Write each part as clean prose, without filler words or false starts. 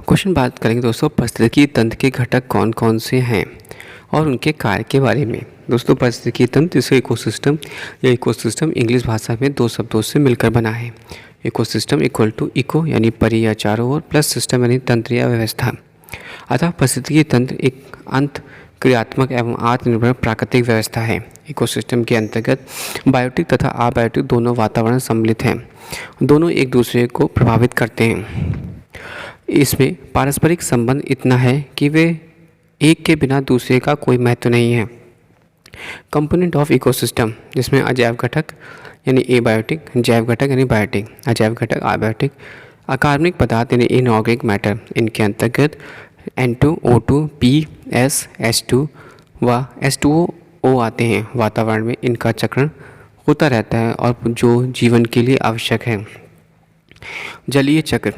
Question बात करेंगे दोस्तों पारिस्थितिकी तंत्र के घटक कौन कौन से हैं और उनके कार्य के बारे में। दोस्तों पारिस्थितिकी तंत्र जिसे इकोसिस्टम या इकोसिस्टम इंग्लिश भाषा में दो शब्दों से मिलकर बना है। इकोसिस्टम इक्वल टू इको यानी परि या चारों ओर प्लस सिस्टम यानी तंत्र या व्यवस्था। अतः पारिस्थितिकी तंत्र एक अंत क्रियात्मक एवं आत्मनिर्भर प्राकृतिक व्यवस्था है। इकोसिस्टम के अंतर्गत बायोटिक तथा अबायोटिक दोनों वातावरण सम्मिलित हैं। दोनों एक दूसरे को प्रभावित करते हैं। इसमें पारस्परिक संबंध इतना है कि वे एक के बिना दूसरे का कोई महत्व नहीं है। कंपोनेंट ऑफ इकोसिस्टम जिसमें अजैव घटक यानी एबायोटिक, जैव घटक यानी बायोटिक, अजैव घटक अबायोटिक, अकार्बनिक पदार्थ यानी इनऑर्गेनिक मैटर, इनके अंतर्गत N2O2 P S H2 व H2O आते हैं। वातावरण में इनका चक्रण होता रहता है और जो जीवन के लिए आवश्यक है। जलीय चक्र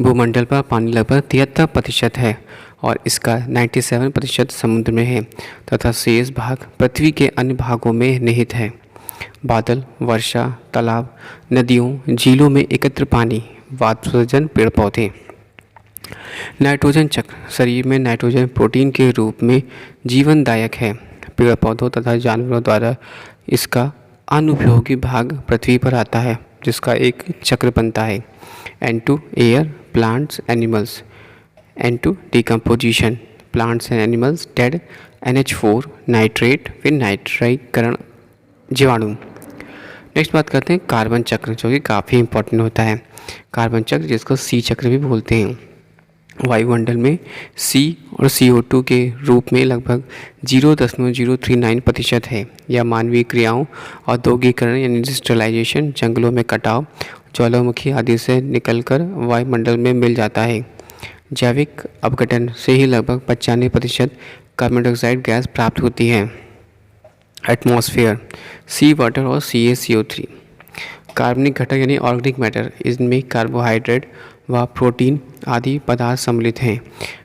भूमंडल पर पानी लगभग 73% है और इसका 97% समुद्र में है तथा शेष भाग पृथ्वी के अन्य भागों में निहित है। बादल, वर्षा, तालाब, नदियों, झीलों में एकत्र पानी, वाष्पोत्सर्जन, पेड़ पौधे। नाइट्रोजन चक्र शरीर में नाइट्रोजन प्रोटीन के रूप में जीवनदायक है। पेड़ पौधों तथा जानवरों द्वारा इसका अनुपयोगी भाग पृथ्वी पर आता है जिसका एक चक्र बनता है। N2 air, plants, animals. N2 decomposition, plants and animals dead. NH4 nitrate, फिर नाइट्रीकरण, जीवाणु। नेक्स्ट बात करते हैं कार्बन चक्र जो कि काफ़ी इंपॉर्टेंट होता है। कार्बन चक्र जिसको C चक्र भी बोलते हैं। वायुमंडल में C और CO2 के रूप में लगभग 0.039% है। यह मानवीय क्रियाओं, औद्योगिकरण यानी इंडस्ट्रियलाइजेशन, जंगलों में कटाव, ज्वालामुखी आदि से निकलकर वायुमंडल में मिल जाता है। जैविक अपघटन से ही लगभग 95% कार्बन डाइऑक्साइड गैस प्राप्त होती है। एटमॉस्फेयर सी वाटर और CaCO3। कार्बनिक घटक यानी ऑर्गेनिक मैटर, इनमें कार्बोहाइड्रेट व प्रोटीन आदि पदार्थ सम्मिलित हैं।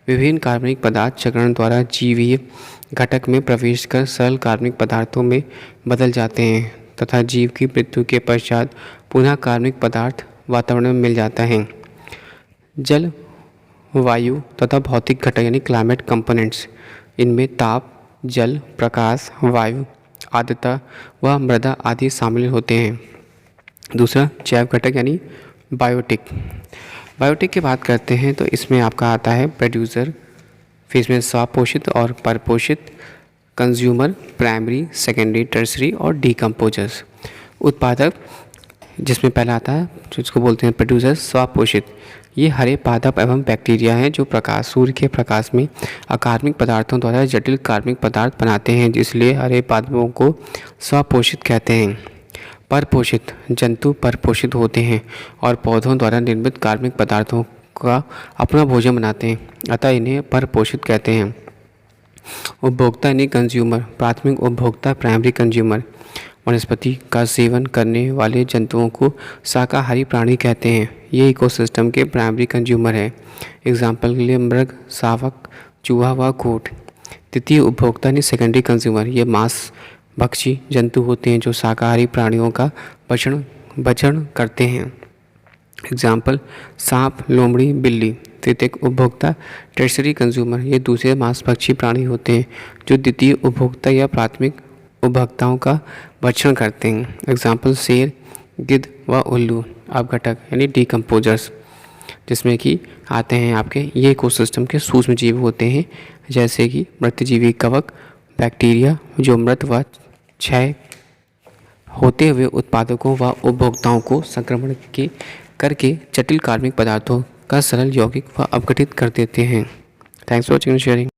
विभिन्न कार्बनिक पदार्थ चक्रण द्वारा जीवीय घटक में प्रवेश कर सरल कार्बनिक पदार्थों में बदल जाते हैं तथा जीव की मृत्यु के पश्चात पुनः कार्बनिक पदार्थ वातावरण में मिल जाता है। जल, वायु तथा भौतिक घटक यानी क्लाइमेट कंपोनेंट्स, इनमें ताप, जल, प्रकाश, वायु, आर्द्रता व मृदा आदि शामिल होते हैं। दूसरा जैव घटक यानी बायोटिक। बायोटिक की बात करते हैं तो इसमें आपका आता है प्रोड्यूसर, फिर इसमें स्वपोषित और परपोषित, कंज्यूमर, प्राइमरी, सेकेंडरी, टर्सरी और डिकम्पोजर्स। उत्पादक जिसमें पहला आता है जिसको बोलते हैं प्रोड्यूसर, स्वपोषित। ये हरे पादप एवं बैक्टीरिया हैं जो सूर्य के प्रकाश में अकार्बनिक पदार्थों द्वारा जटिल कार्बनिक पदार्थ बनाते हैं, इसलिए हरे पादपों को स्वपोषित कहते हैं। परपोषित जंतु परपोषित होते हैं और पौधों द्वारा निर्मित कार्बनिक पदार्थों का अपना भोजन बनाते हैं, अतः इन्हें परपोषित कहते हैं। उपभोक्ता यानी कंज्यूमर, प्राथमिक उपभोक्ता, प्राइमरी कंज्यूमर। वनस्पति का सेवन करने वाले जंतुओं को शाकाहारी प्राणी कहते हैं। ये इकोसिस्टम के प्राइमरी कंज्यूमर है। एग्जाम्पल के लिए मृग, शावक, चूहा व कोट। तृतीय उपभोक्ता यानी सेकेंडरी कंज्यूमर, ये मांस भक्षी जंतु होते हैं जो शाकाहारी प्राणियों का भक्षण करते हैं। एग्जाम्पल सांप, लोमड़ी, बिल्ली। तृतीय उपभोक्ता टर्सरी कंज्यूमर, ये दूसरे मांसभक्षी प्राणी होते हैं जो द्वितीय उपभोक्ता या प्राथमिक उपभोक्ताओं का भक्षण करते हैं। एग्जाम्पल शेर, गिद्ध व उल्लू। अपघटक यानी डिकम्पोजर्स जिसमें कि आते हैं आपके ये इकोसिस्टम के सूक्ष्म जीव होते हैं जैसे कि मृतजीवी कवक, बैक्टीरिया जो मृत व क्षय होते हुए उत्पादकों व उपभोक्ताओं को संक्रमण करके जटिल कार्बनिक पदार्थों का सरल यौगिक व अपघटित कर देते हैं। Thanks for watching and sharing.